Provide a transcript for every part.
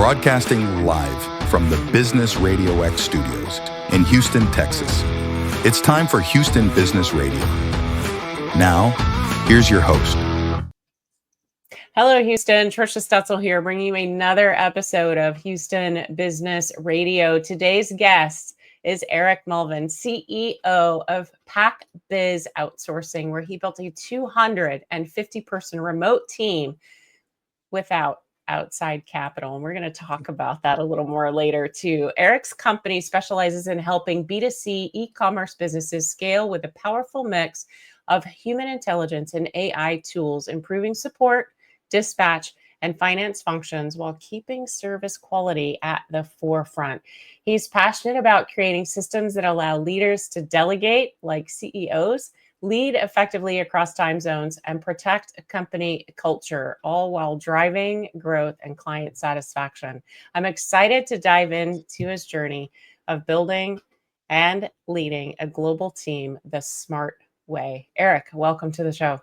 broadcasting live from the Business Radio X studios in Houston, Texas. It's time for Houston Business Radio. Now, here's your host. Hello, Houston. Trisha Stutzel here, bringing you another episode of Houston Business Radio. Today's guest is Eric Mulvin, CEO of Pac Biz Outsourcing, where he built a 250-person remote team without outside capital. And we're going to talk about that a little more later too. Eric's company specializes in helping B2C e-commerce businesses scale with a powerful mix of human intelligence and AI tools, improving support, dispatch, and finance functions while keeping service quality at the forefront. He's passionate about creating systems that allow leaders to delegate, like CEOs, lead effectively across time zones, and protect company culture, all while driving growth and client satisfaction. I'm excited to dive into his journey of building and leading a global team the smart way. Eric, welcome to the show.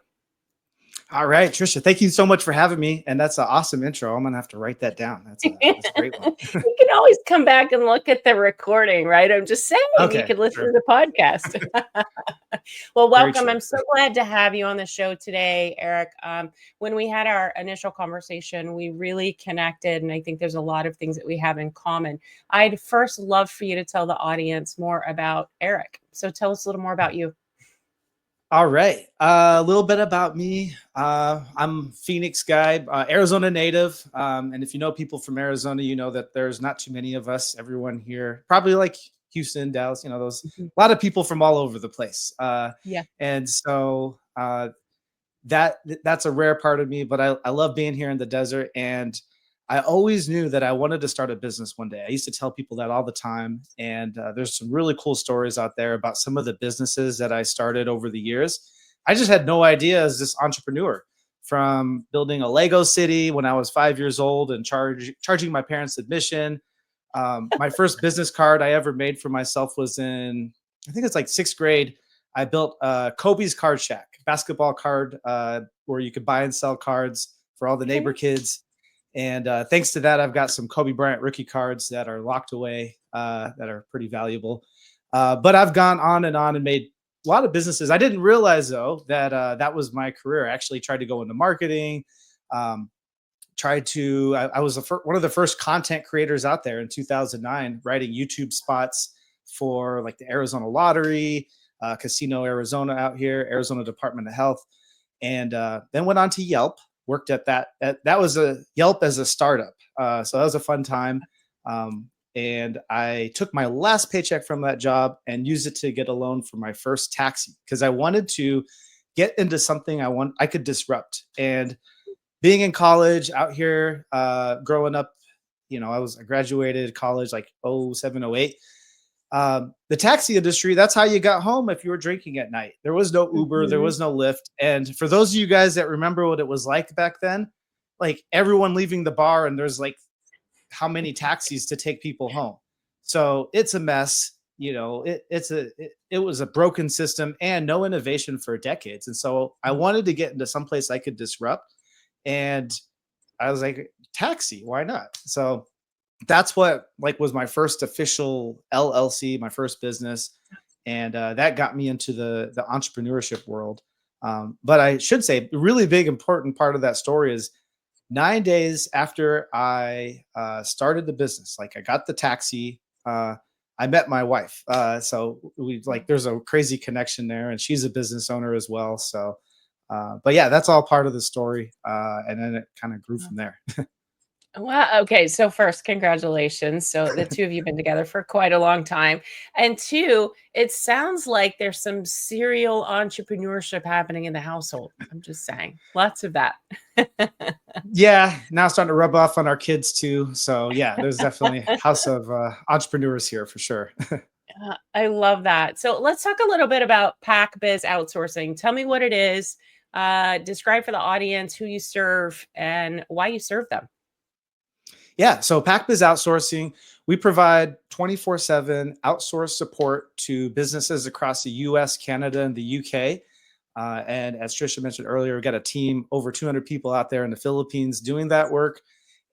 All right, Trisha, thank you so much for having me. And that's an awesome intro. I'm going to have to write that down. That's a great one. You can always come back and look at the recording, right? I'm just saying, okay, you can listen sure. to the podcast. Well, welcome. I'm so glad to have you on the show today, Eric. When we had our initial conversation, we really connected. And I think there's a lot of things that we have in common. I'd first love for you to tell the audience more about Eric. So tell us a little more about you. All right. A little bit about me. I'm Phoenix guy, Arizona native. And if you know people from Arizona, you know that there's not too many of us. Everyone here, probably like Houston, Dallas, you know, those a lot of people from all over the place. Yeah. And so that's a rare part of me, but I love being here in the desert. And I always knew that I wanted to start a business one day. I used to tell people that all the time. And there's some really cool stories out there about some of the businesses that I started over the years. I just had no idea as this entrepreneur, from building a Lego city when I was 5 years old and charging my parents admission. My first business card I ever made for myself was in, I think it's like 6th grade. I built Kobe's Card Shack, basketball card where you could buy and sell cards for all the neighbor kids. And thanks to that, I've got some Kobe Bryant rookie cards that are locked away that are pretty valuable. But I've gone on and made a lot of businesses. I didn't realize, though, that that was my career. I actually tried to go into marketing, I was one of the first content creators out there in 2009, writing YouTube spots for like the Arizona Lottery, Casino Arizona out here, Arizona Department of Health, and then went on to Yelp. Worked at that. That was a Yelp as a startup. So that was a fun time. And I took my last paycheck from that job and used it to get a loan for my first taxi because I wanted to get into something I could disrupt. And being in college out here, growing up, you know, I graduated college like 07, 08. The taxi industry, that's how you got home if you were drinking at night. There was no Uber, there was no Lyft. And for those of you guys that remember what it was like back then, like everyone leaving the bar and there's like how many taxis to take people home. So it's a mess. You know, it was a broken system and no innovation for decades. And so I wanted to get into some place I could disrupt. And I was like, taxi, why not? So that's what was my first official LLC, my first business. And that got me into the entrepreneurship world. But I should say the really big, important part of that story is 9 days after I started the business, like I got the taxi, I met my wife. So there's a crazy connection there, and she's a business owner as well. So, but yeah, that's all part of the story. And then it kind of grew from there. Wow. Okay. So first, congratulations. So the two of you have been together for quite a long time. And two, it sounds like there's some serial entrepreneurship happening in the household. I'm just saying, lots of that. Yeah. Now it's starting to rub off on our kids too. So yeah, there's definitely a house of entrepreneurs here for sure. I love that. So let's talk a little bit about Pac Biz Outsourcing. Tell me what it is. Describe for the audience who you serve and why you serve them. Yeah. So Pac Biz Outsourcing, we provide 24/7 outsourced support to businesses across the US, Canada, and the UK. And as Trisha mentioned earlier, we've got a team, over 200 people out there in the Philippines doing that work.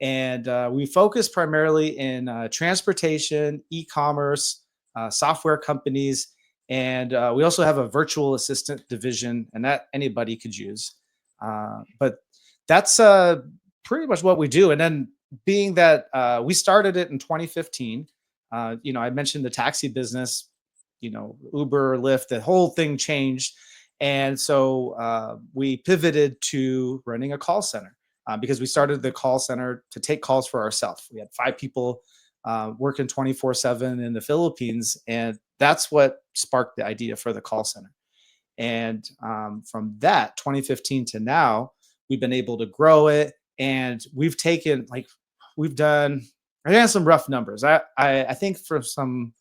And we focus primarily in transportation, e-commerce, software companies, and we also have a virtual assistant division, and that anybody could use. But that's pretty much what we do. And then being that we started it in 2015, I mentioned the taxi business, Uber, Lyft, the whole thing changed. And so we pivoted to running a call center because we started the call center to take calls for ourselves. We had 5 people working 24/7 in the Philippines. And that's what sparked the idea for the call center. And from that 2015 to now, we've been able to grow it. And we've taken I ran some rough numbers. I think for some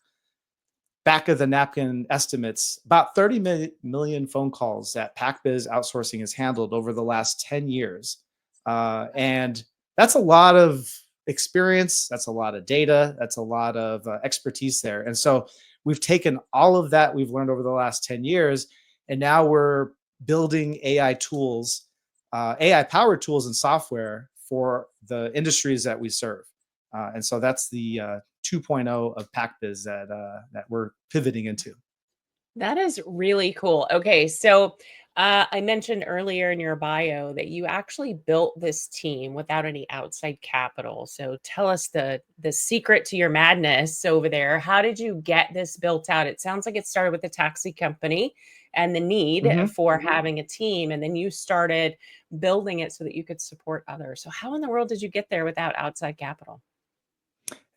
back of the napkin estimates, about 30 million phone calls that Pac Biz Outsourcing has handled over the last 10 years. And that's a lot of experience. That's a lot of data. That's a lot of expertise there. And so we've taken all of that we've learned over the last 10 years, and now we're building AI tools, AI powered tools and software for the industries that we serve. And so that's the 2.0 of PacBiz that we're pivoting into. That is really cool. Okay, so I mentioned earlier in your bio that you actually built this team without any outside capital. So tell us the secret to your madness over there. How did you get this built out? It sounds like it started with the taxi company and the need for having a team, and then you started building it so that you could support others. So how in the world did you get there without outside capital?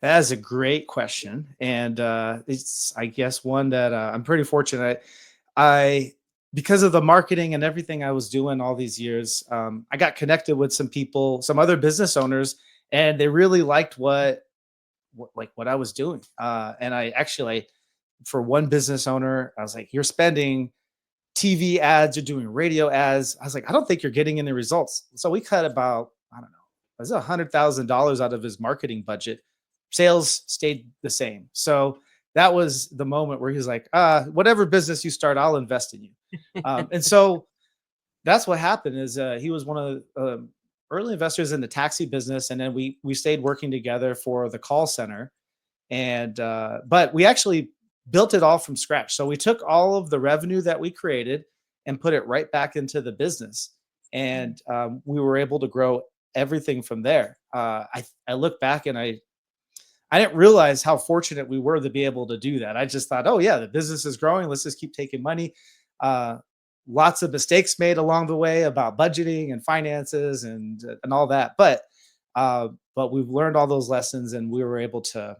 That is a great question, and it's, I guess, one that I'm pretty fortunate. I Because of the marketing and everything I was doing all these years, I got connected with some people, some other business owners, and they really liked what I was doing. And I actually, for one business owner, I was like, "You're spending TV ads, you're doing radio ads." I was like, "I don't think you're getting any results." So we cut about, I don't know, it was $100,000 out of his marketing budget. Sales stayed the same. So that was the moment where he's like, whatever business you start, I'll invest in you. And so that's what happened is he was one of the early investors in the taxi business. And then we stayed working together for the call center. And but we actually built it all from scratch. So we took all of the revenue that we created and put it right back into the business. And we were able to grow everything from there. I look back and I didn't realize how fortunate we were to be able to do that. I just thought, oh yeah, the business is growing. Let's just keep taking money. Lots of mistakes made along the way about budgeting and finances and all that. But we've learned all those lessons, and we were able to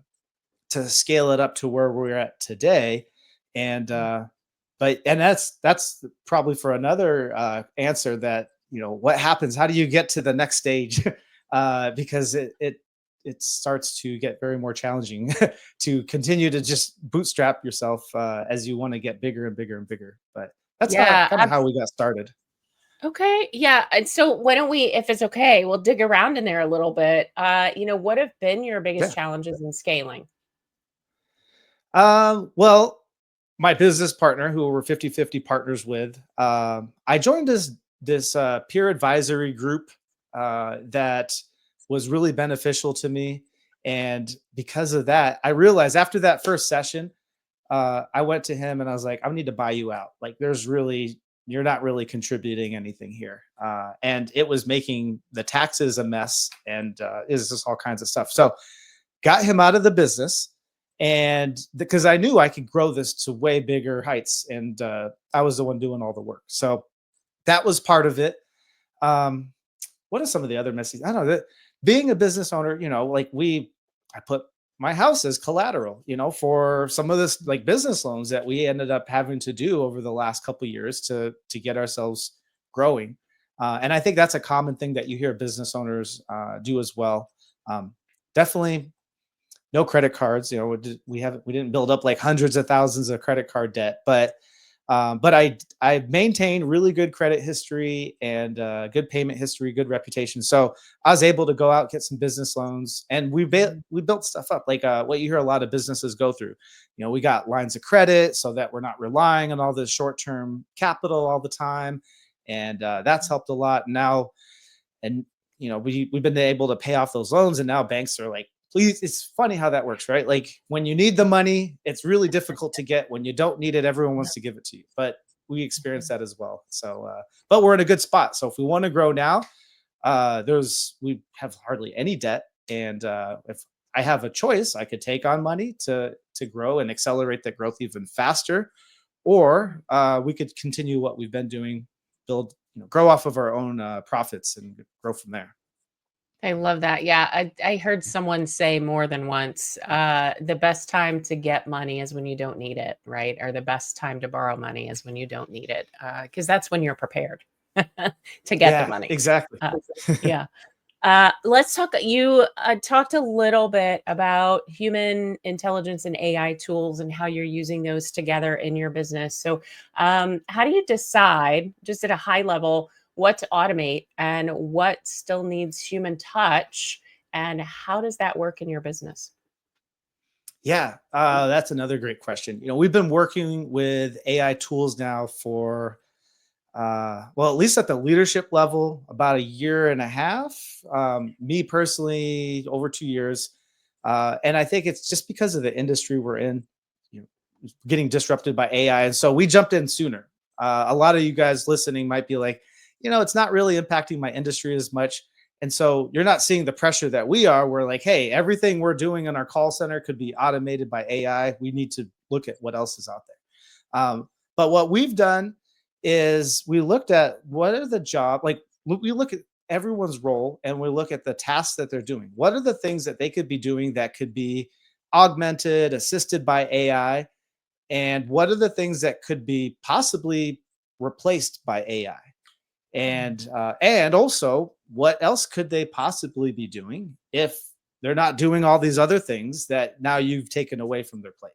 scale it up to where we're at today. And that's probably for another answer that, what happens? How do you get to the next stage? Because it starts to get very more challenging to continue to just bootstrap yourself as you want to get bigger and bigger and bigger. But that's kind of how we got started. Okay. Yeah. And so why don't we, if it's okay, we'll dig around in there a little bit. What have been your biggest challenges in scaling? Well, my business partner, who we're 50-50 partners with, I joined this peer advisory group that was really beneficial to me. And because of that, I realized after that first session, I went to him and I was like, I need to buy you out. Like, you're not really contributing anything here. And it was making the taxes a mess, and is just all kinds of stuff. So got him out of the business, and because I knew I could grow this to way bigger heights, and I was the one doing all the work. So that was part of it. What are some of the other messages? I don't know. Being a business owner, I put my house as collateral, for some of this like business loans that we ended up having to do over the last couple of years to get ourselves growing. And I think that's a common thing that you hear business owners do as well. Definitely no credit cards. We didn't build up like hundreds of thousands of credit card debt, but I maintained really good credit history and good payment history, good reputation. So I was able to go out, get some business loans, and we built stuff up like what you hear a lot of businesses go through. We got lines of credit so that we're not relying on all this short-term capital all the time, and that's helped a lot now. And we've been able to pay off those loans, and now banks are like, please. It's funny how that works, right? Like when you need the money, it's really difficult to get. When you don't need it, everyone wants to give it to you. But we experience that as well. So, but we're in a good spot. So if we want to grow now, we have hardly any debt, and if I have a choice, I could take on money to grow and accelerate the growth even faster, or we could continue what we've been doing, grow off of our own profits and grow from there. I love that. Yeah, I heard someone say more than once, the best time to get money is when you don't need it, right? Or the best time to borrow money is when you don't need it, because that's when you're prepared to get the Yeah, money. exactly. Yeah. Let's talk. You talked a little bit about human intelligence and AI tools and how you're using those together in your business. So, how do you decide, just at a high level, what to automate and what still needs human touch? And how does that work in your business? Yeah, that's another great question. We've been working with AI tools now for well, at least at the leadership level, about a year and a half. Me personally, over 2 years. And I think it's just because of the industry we're in, you getting disrupted by AI. And so we jumped in sooner. A lot of you guys listening might be like, it's not really impacting my industry as much. And so you're not seeing the pressure that we are. We're like, hey, everything we're doing in our call center could be automated by AI. We need to look at what else is out there. But what we've done is we looked at what are the job, like we look at everyone's role and we look at the tasks that they're doing. What are the things that they could be doing that could be augmented, assisted by AI? And what are the things that could be possibly replaced by AI? And also, what else could they possibly be doing if they're not doing all these other things that now you've taken away from their plate?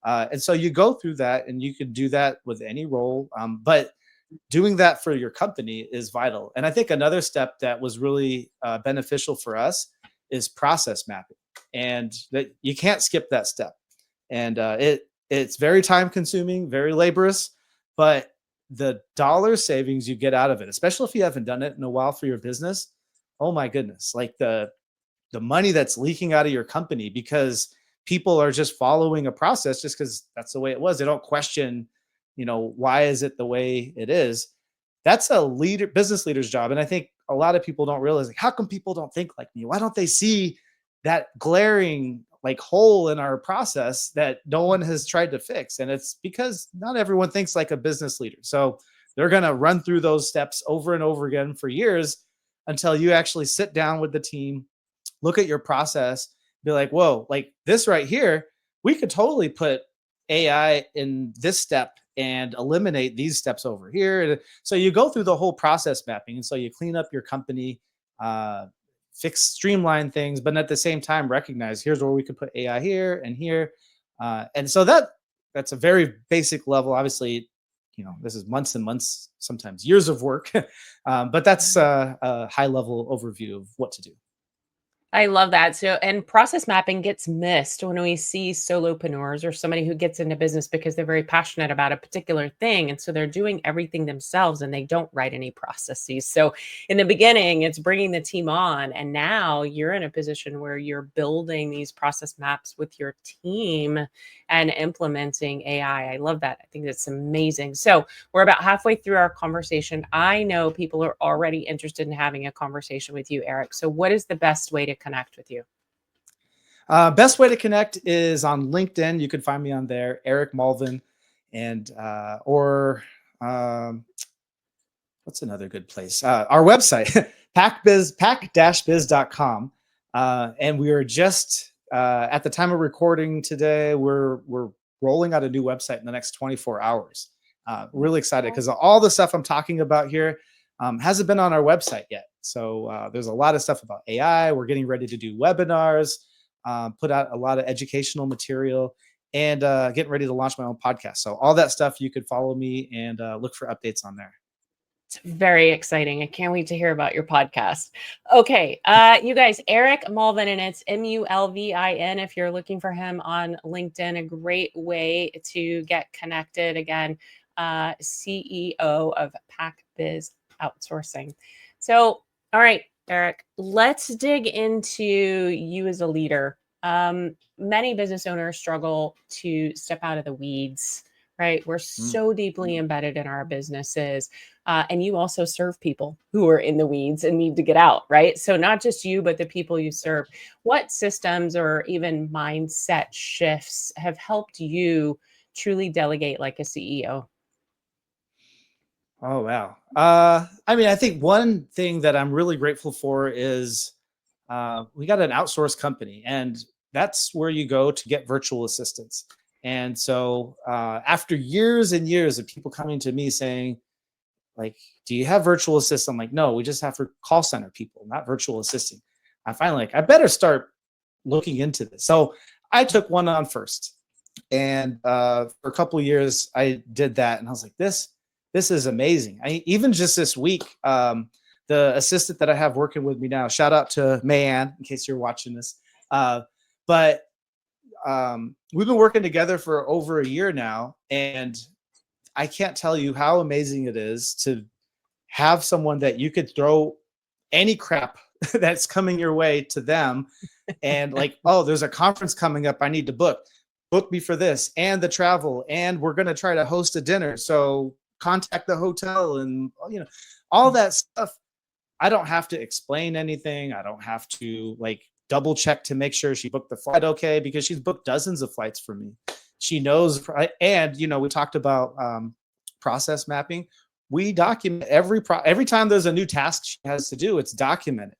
And so you go through that, and you can do that with any role. But doing that for your company is vital. And I think another step that was really beneficial for us is process mapping, and that you can't skip that step. And it's very time consuming, very laborious, but the dollar savings you get out of it, especially if you haven't done it in a while for your business, oh my goodness, like the money that's leaking out of your company because people are just following a process just because that's the way it was. They don't question, why is it the way it is? That's a business leader's job. And I think a lot of people don't realize, like, how come people don't think like me? Why don't they see that glaring like hole in our process that no one has tried to fix? And it's because not everyone thinks like a business leader. So they're going to run through those steps over and over again for years until you actually sit down with the team, look at your process, be like, whoa, like this right here, we could totally put AI in this step and eliminate these steps over here. So you go through the whole process mapping. And so you clean up your company, streamline things, but at the same time, recognize here's where we could put AI here and here. And so that's a very basic level. Obviously, this is months and months, sometimes years of work, but that's a high level overview of what to do. I love that. So, and process mapping gets missed when we see solopreneurs or somebody who gets into business because they're very passionate about a particular thing. And so they're doing everything themselves and they don't write any processes. So in the beginning, it's bringing the team on. And now you're in a position where you're building these process maps with your team and implementing AI. I love that. I think that's amazing. So we're about halfway through our conversation. I know people are already interested in having a conversation with you, Eric. So what is the best way to connect with you? Best way to connect is on LinkedIn. You can find me on there, Eric Mulvin, and or what's another good place? Our website, pac-biz.com. And we are just at the time of recording today, we're rolling out a new website in the next 24 hours. Really excited because all the stuff I'm talking about here hasn't been on our website yet. So there's a lot of stuff about AI. We're getting ready to do webinars, put out a lot of educational material, and getting ready to launch my own podcast. So all that stuff, you could follow me and look for updates on there. It's very exciting. I can't wait to hear about your podcast. Okay, you guys, Eric Mulvin, and it's Mulvin. If you're looking for him on LinkedIn, a great way to get connected. Again, CEO of Pac Biz Outsourcing. So, all right, Eric, let's dig into you as a leader. Many business owners struggle to step out of the weeds, right? We're so deeply embedded in our businesses. And you also serve people who are in the weeds and need to get out, right? So not just you, but the people you serve. What systems or even mindset shifts have helped you truly delegate like a CEO? Oh, wow. I mean, I think one thing that I'm really grateful for is we got an outsourced company, and that's where you go to get virtual assistants. And so after years and years of people coming to me saying, like, do you have virtual assistants? I'm like, no, we just have for call center people, not virtual assisting. I finally like, I better start looking into this. So I took one on first. And for a couple of years, I did that. And I was like, this is amazing. Even just this week, the assistant that I have working with me now, shout out to Mayanne, in case you're watching this. But we've been working together for over a year now. And I can't tell you how amazing it is to have someone that you could throw any crap that's coming your way to them. And like, oh, there's a conference coming up, I need to book me for this and the travel. And we're going to try to host a dinner. So contact the hotel and, you know, all that stuff. I don't have to explain anything. I don't have to like double check to make sure she booked the flight okay, because she's booked dozens of flights for me. She knows. And, you know, we talked about process mapping. We document every time there's a new task she has to do, it's documented.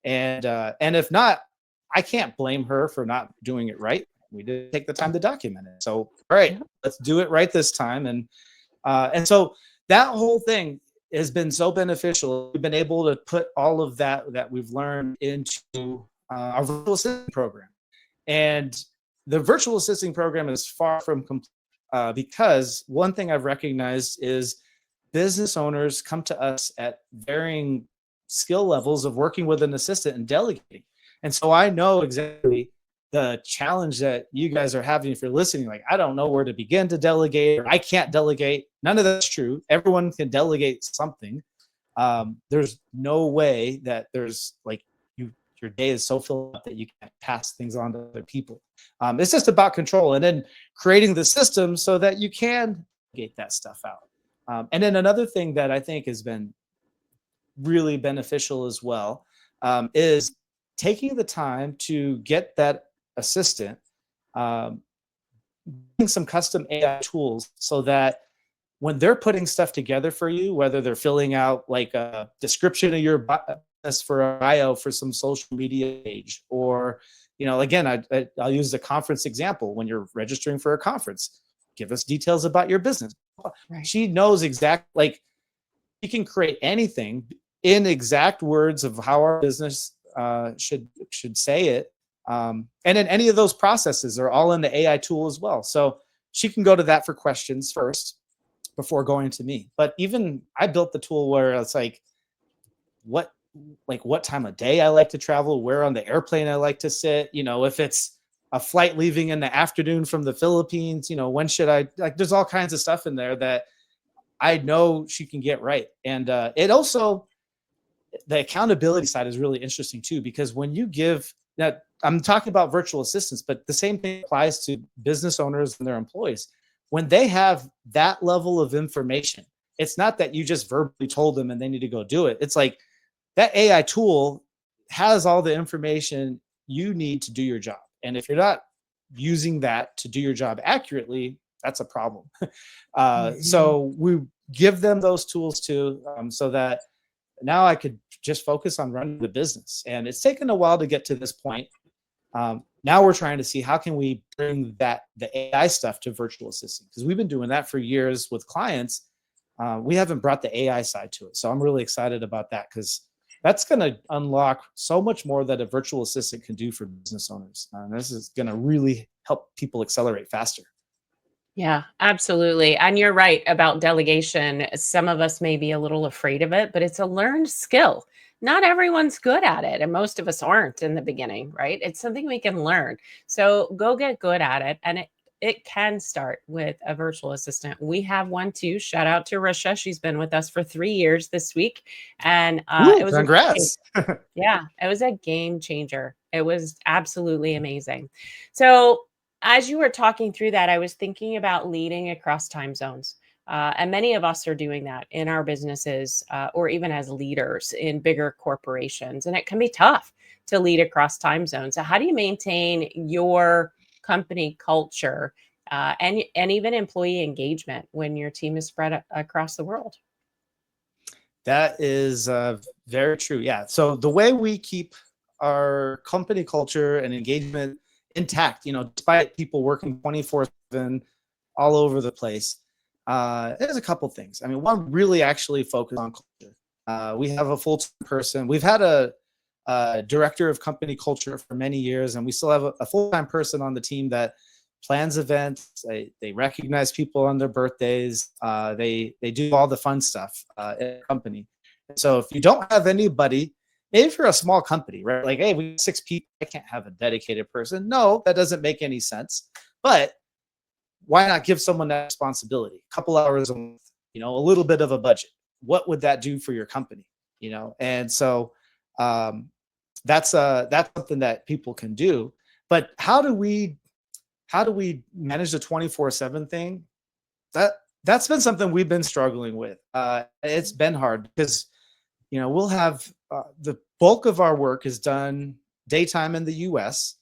And if not, I can't blame her for not doing it right. We did take the time to document it. So, all right, let's do it right this time. And so that whole thing has been so beneficial. We've been able to put all of that we've learned into our virtual assisting program. And the virtual assisting program is far from complete because one thing I've recognized is business owners come to us at varying skill levels of working with an assistant and delegating. And so I know exactly the challenge that you guys are having if you're listening. Like, I don't know where to begin to delegate, or I can't delegate. None of that's true. Everyone can delegate something. There's no way that there's like your day is so filled up that you can't pass things on to other people. It's just about control and then creating the system so that you can get that stuff out. And then another thing that I think has been really beneficial as well is taking the time to get that assistant using some custom AI tools so that when they're putting stuff together for you, whether they're filling out like a description of your business for a bio for some social media page, or, you know, again, I'll use the conference example. When you're registering for a conference, give us details about your business. Right. She knows exactly, like, she can create anything in exact words of how our business should say it. And then any of those processes are all in the AI tool as well. So she can go to that for questions first before going to me. But even I built the tool where it's like what time of day I like to travel, where on the airplane I like to sit, you know, if it's a flight leaving in the afternoon from the Philippines, you know, when should I, like, there's all kinds of stuff in there that I know she can get right. And it also, the accountability side is really interesting too, because when you give that, I'm talking about virtual assistants, but the same thing applies to business owners and their employees. When they have that level of information, it's not that you just verbally told them and they need to go do it. It's like that AI tool has all the information you need to do your job. And if you're not using that to do your job accurately, that's a problem. So we give them those tools too, so that now I could just focus on running the business. And it's taken a while to get to this point. Now we're trying to see how can we bring the AI stuff to virtual assisting, because we've been doing that for years with clients. We haven't brought the AI side to it. So I'm really excited about that, because that's going to unlock so much more that a virtual assistant can do for business owners. This is going to really help people accelerate faster. Yeah, absolutely. And you're right about delegation. Some of us may be a little afraid of it, but it's a learned skill. Not everyone's good at it, and most of us aren't in the beginning, right? It's something we can learn. So go get good at it. And it can start with a virtual assistant. We have one too. Shout out to Risha. She's been with us for 3 years this week. And Woo, it was congrats. yeah, it was a game changer. It was absolutely amazing. So, as you were talking through that, I was thinking about leading across time zones. And many of us are doing that in our businesses or even as leaders in bigger corporations. And it can be tough to lead across time zones. So, how do you maintain your company culture and even employee engagement when your team is spread across the world? That is very true. Yeah. So the way we keep our company culture and engagement intact, despite people working 24/7 all over the place, there's a couple things. I mean, one, really actually focus on culture. We have a full-time person. We've had a director of company culture for many years, and we still have a full-time person on the team that plans events. They recognize people on their birthdays. They do all the fun stuff in the company. So if you don't have anybody, maybe if you're a small company, right? Like, hey, we have 6 people, I can't have a dedicated person. No, that doesn't make any sense. But why not give someone that responsibility? A couple hours a month, a little bit of a budget. What would that do for your company? And so that's something that people can do. But how do we manage the 24/7 thing? That's been something we've been struggling with. It's been hard because we'll have the bulk of our work is done daytime in the US.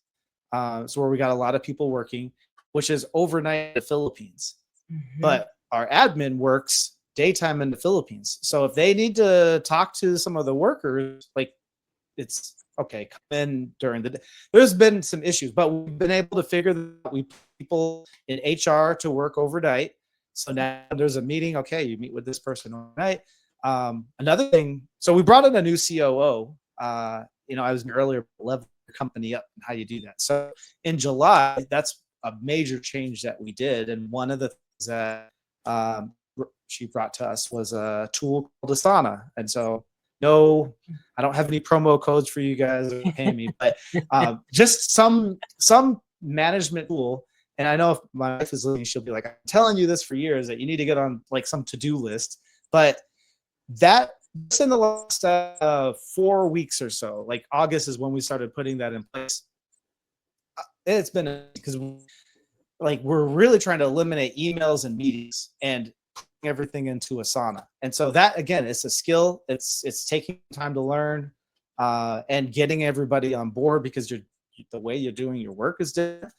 So where we got a lot of people working, which is overnight in the Philippines. Mhm. But our admin works daytime in the Philippines. So if they need to talk to some of the workers, like, it's okay, come in during the day. There's been some issues, but we've been able to figure that out. We put people in HR to work overnight. So now there's a meeting. Okay, you meet with this person overnight. Another thing, so we brought in a new COO. I was earlier level the company up and how you do that. So in July, that's a major change that we did. And one of the things that she brought to us was a tool called Asana. And so, no, I don't have any promo codes for you guys to pay me, but just some management tool. And I know if my wife is listening, she'll be like, I'm telling you this for years that you need to get on like some to-do list. But that's in the last 4 weeks or so. Like August is when we started putting that in place. It's been because we're really trying to eliminate emails and meetings and putting everything into Asana. And so that, again, it's a skill. It's taking time to learn and getting everybody on board because the way you're doing your work is different.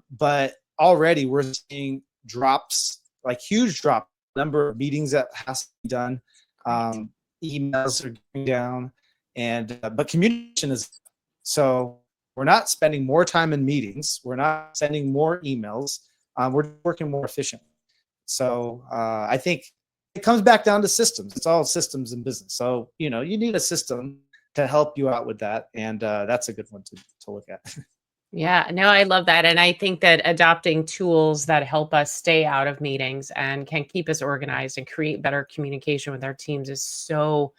But already we're seeing drops, like huge drop number of meetings that has to be done. Emails are going down, but communication is so. We're not spending more time in meetings. We're not sending more emails. We're working more efficiently. So I think it comes back down to systems. It's all systems in business. So, you need a system to help you out with that. And that's a good one to look at. Yeah, no, I love that. And I think that adopting tools that help us stay out of meetings and can keep us organized and create better communication with our teams is so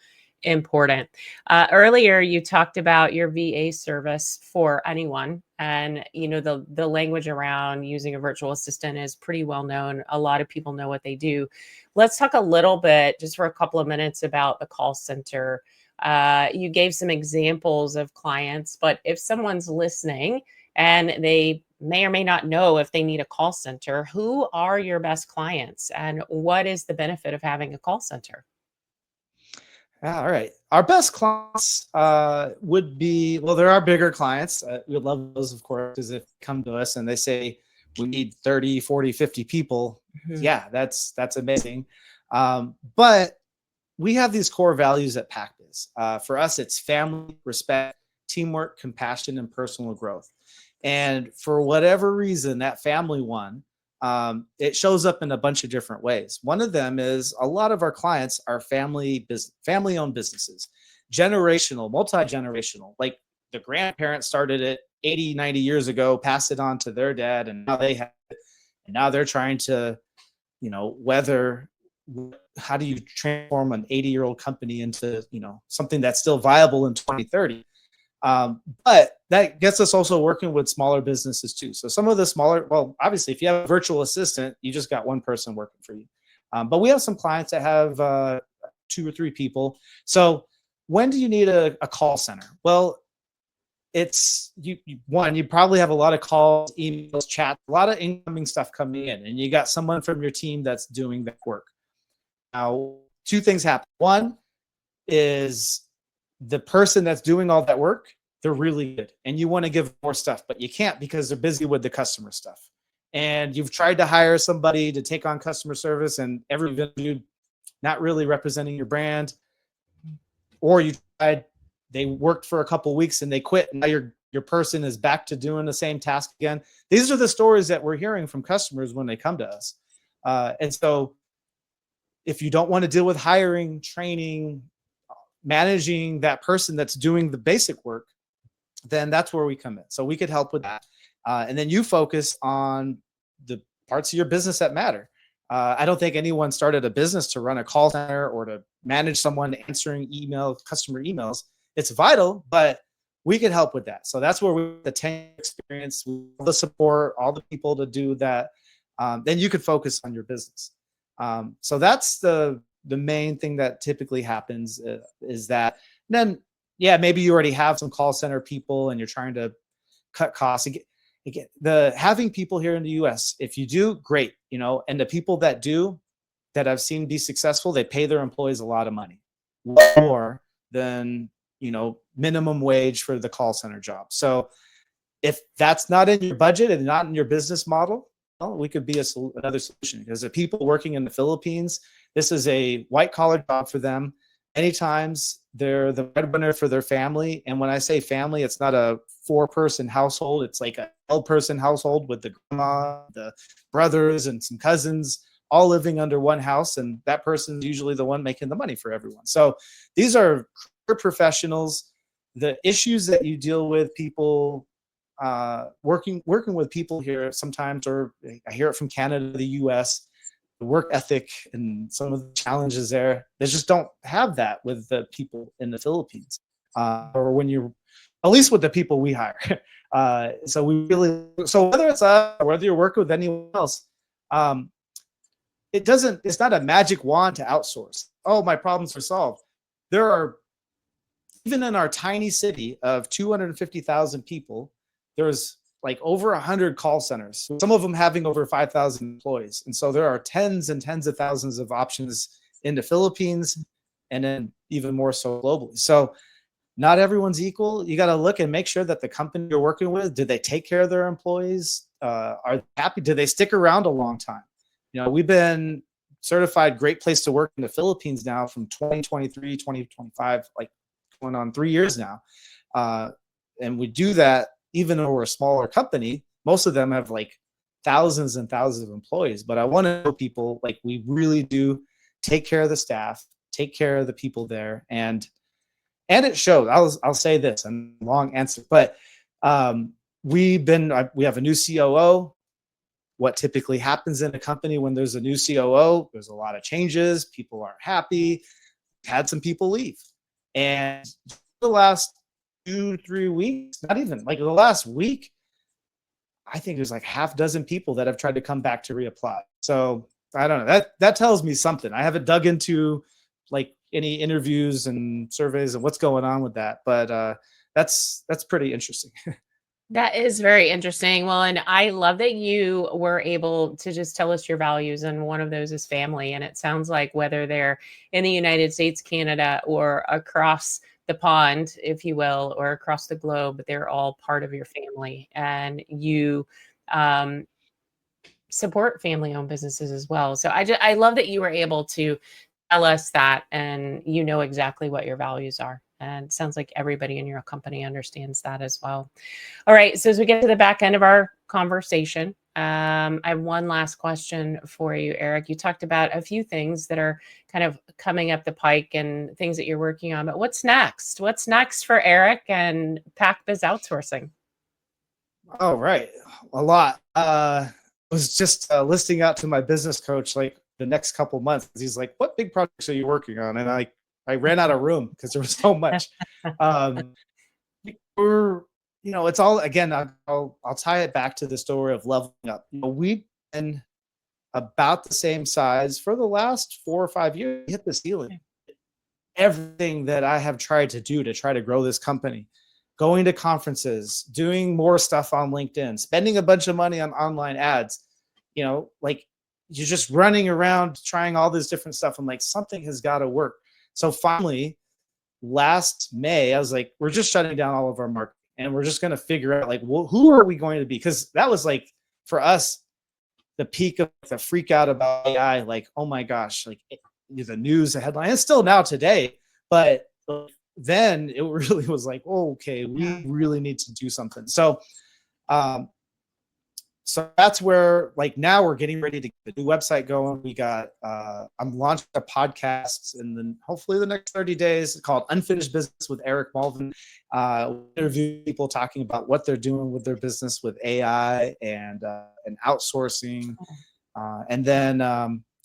important. Earlier, you talked about your VA service for anyone. And, the language around using a virtual assistant is pretty well known. A lot of people know what they do. Let's talk a little bit, just for a couple of minutes, about the call center. You gave some examples of clients, but if someone's listening and they may or may not know if they need a call center, who are your best clients and what is the benefit of having a call center? All right. Our best clients would be, well, there are bigger clients. We would love those, of course, because if they come to us and they say we need 30, 40, 50 people, yeah, that's amazing. But we have these core values at Pac Biz. For us, it's family, respect, teamwork, compassion, and personal growth. And for whatever reason, that family one, it shows up in a bunch of different ways. One of them is a lot of our clients are family-owned businesses, generational, multi-generational. Like the grandparents started it 80, 90 years ago, passed it on to their dad, and now they have it. And now they're trying to, how do you transform an 80-year-old company into, something that's still viable in 2030? But that gets us also working with smaller businesses too. So some of the smaller, well, obviously, if you have a virtual assistant, you just got one person working for you. But we have some clients that have 2 or 3 people. So when do you need a call center? Well, it's you probably have a lot of calls, emails, chat, a lot of incoming stuff coming in, and you got someone from your team that's doing that work. Now, 2 things happen. One is the person that's doing all that work, they're really good, and you want to give more stuff, but you can't because they're busy with the customer stuff. And you've tried to hire somebody to take on customer service, and every interview not really representing your brand, or you tried, they worked for a couple of weeks and they quit, and now your person is back to doing the same task again. These are the stories that we're hearing from customers when they come to us. And so if you don't want to deal with hiring, training, managing that person that's doing the basic work, then that's where we come in. So we could help with that. And then you focus on the parts of your business that matter. I don't think anyone started a business to run a call center or to manage someone answering customer emails. It's vital, but we can help with that. So that's where we the 10 experience, the support, all the people to do that. Then you could focus on your business. So that's the main thing that typically happens is that. And then, yeah, maybe you already have some call center people and you're trying to cut costs. Again, having people here in the US, if you do, great, and the people that do, that I've seen be successful, they pay their employees a lot of money, more than minimum wage for the call center job. So if that's not in your budget and not in your business model, well, we could be another solution, because the people working in the Philippines, this is a white collar job for them. Many times they're the breadwinner for their family. And when I say family, it's not a 4-person household. It's like a 12-person household with the grandma, the brothers, and some cousins all living under one house. And that person is usually the one making the money for everyone. So these are career professionals. The issues that you deal with, people working with people here sometimes, or I hear it from Canada, the US, the work ethic and some of the challenges there, they just don't have that with the people in the Philippines, or when you're, at least with the people we hire. So whether it's us or whether you're working with anyone else, it's not a magic wand to outsource. Oh, my problems are solved. There are, even in our tiny city of 250,000 people, there's like over 100 call centers, some of them having over 5,000 employees. And so there are tens and tens of thousands of options in the Philippines, and then even more so globally. So not everyone's equal. You got to look and make sure that the company you're working with, do they take care of their employees? Are they happy? Do they stick around a long time? We've been certified great place to work in the Philippines now from 2023, 2025, like going on 3 years now. And we do that even though we're a smaller company. Most of them have like thousands and thousands of employees. But I want to know people, like, we really do take care of the staff, take care of the people there. And it shows. I'll say this, and long answer, but we have a new COO. What typically happens in a company when there's a new COO, there's a lot of changes. People aren't happy. Had some people leave. And the last 2-3 weeks, not even like the last week, I think there's like half dozen people that have tried to come back to reapply. So I don't know. That tells me something. I haven't dug into like any interviews and surveys and what's going on with that, but that's pretty interesting. That is very interesting. Well, and I love that you were able to just tell us your values, and one of those is family. And it sounds like whether they're in the United States, Canada, or across the pond, if you will, or across the globe, they're all part of your family, and you support family-owned businesses as well. So I love that you were able to tell us that, and you know exactly what your values are. And it sounds like everybody in your company understands that as well. All right. So as we get to the back end of our conversation, I have one last question for you, Eric. You talked about a few things that are kind of coming up the pike and things that you're working on, but what's next? What's next for Eric and Pac Biz Outsourcing? Oh, right. A lot. I was just listing out to my business coach, like the next couple months. He's like, what big projects are you working on? And I ran out of room because there was so much. We're we're, it's all, again, I'll tie it back to the story of leveling up. We've been about the same size for the last 4 or 5 years. We hit the ceiling. Everything that I have tried to do to try to grow this company, going to conferences, doing more stuff on LinkedIn, spending a bunch of money on online ads, like you're just running around trying all this different stuff. I'm like, something has got to work. So finally, last May, I was like, we're just shutting down all of our marketing and we're just going to figure out like, who are we going to be? Because that was like, for us, the peak of the freak out about AI, like, oh my gosh, like the news, the headline, it's still now today, but then it really was like, oh, okay, we really need to do something. So, so that's where, like, now we're getting ready to get the new website going. We got, I'm launching a podcast in the, hopefully the next 30 days called Unfinished Business with Eric Mulvin. Interview people talking about what they're doing with their business with AI and outsourcing. And then,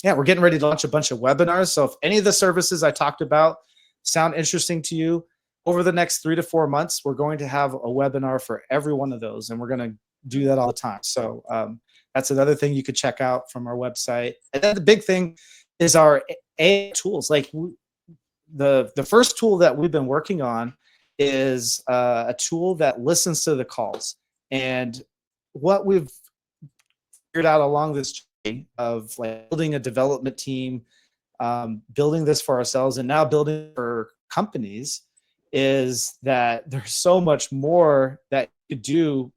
we're getting ready to launch a bunch of webinars. So if any of the services I talked about sound interesting to you, over the next 3 to 4 months, we're going to have a webinar for every one of those. And we're going to do that all the time. So that's another thing you could check out from our website. And then the big thing is our AI tools. Like the first tool that we've been working on is a tool that listens to the calls. And what we've figured out along this journey of like building a development team, building this for ourselves, and now building for companies, is that there's so much more that you could do.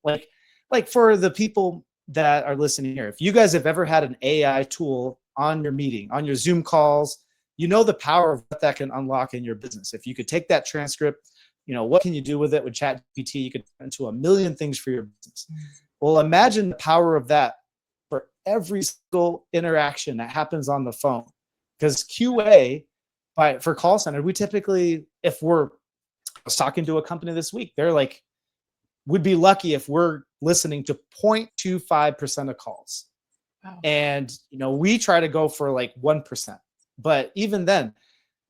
Like for the people that are listening here, if you guys have ever had an AI tool on your meeting, on your Zoom calls, the power of what that can unlock in your business. If you could take that transcript, what can you do with it with ChatGPT? You could turn into a million things for your business. Well, imagine the power of that for every single interaction that happens on the phone. Because QA, for call center, we typically, I was talking to a company this week, they're like, would be lucky if we're listening to 0.25% of calls. Wow. And, we try to go for like 1%. But even then,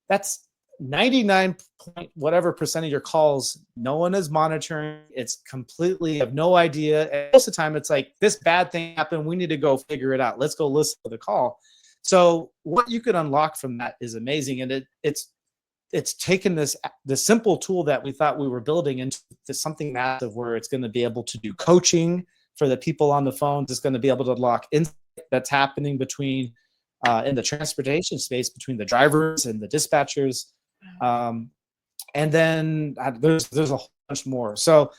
that's 99 point whatever percent of your calls, no one is monitoring. It's completely have no idea. And most of the time it's like, this bad thing happened. We need to go figure it out. Let's go listen to the call. So what you could unlock from that is amazing. And it's taken the simple tool that we thought we were building into something massive, where it's going to be able to do coaching for the people on the phones. It's going to be able to unlock insight that's happening between in the transportation space between the drivers and the dispatchers. And then there's a whole bunch more. So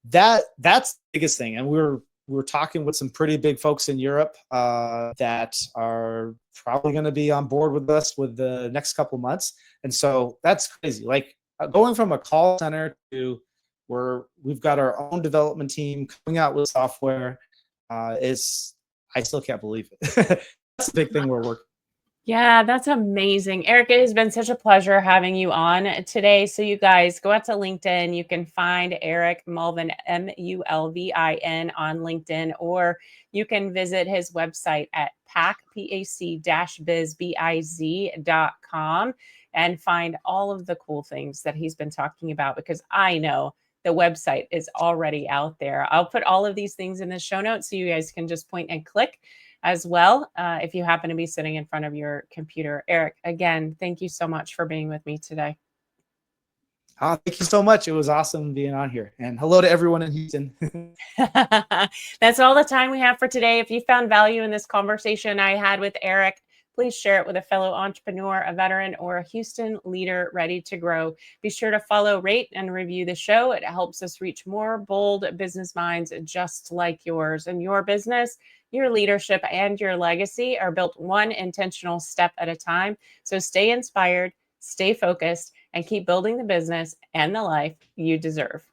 that's the biggest thing. And we're talking with some pretty big folks in Europe that are probably going to be on board with us with the next couple months. And so that's crazy. Like going from a call center to where we've got our own development team coming out with software I still can't believe it. That's the big thing we're working. Yeah, that's amazing. Eric, it has been such a pleasure having you on today. So you guys go out to LinkedIn. You can find Eric Mulvin, Mulvin on LinkedIn, or you can visit his website at pac-biz.com and find all of the cool things that he's been talking about, because I know the website is already out there. I'll put all of these things in the show notes so you guys can just point and click as well, if you happen to be sitting in front of your computer. Eric, again, thank you so much for being with me today. Thank you so much. It was awesome being on here. And hello to everyone in Houston. That's all the time we have for today. If you found value in this conversation I had with Eric, please share it with a fellow entrepreneur, a veteran, or a Houston leader ready to grow. Be sure to follow, rate, and review the show. It helps us reach more bold business minds just like yours. And your business, your leadership, and your legacy are built one intentional step at a time. So stay inspired, stay focused, and keep building the business and the life you deserve.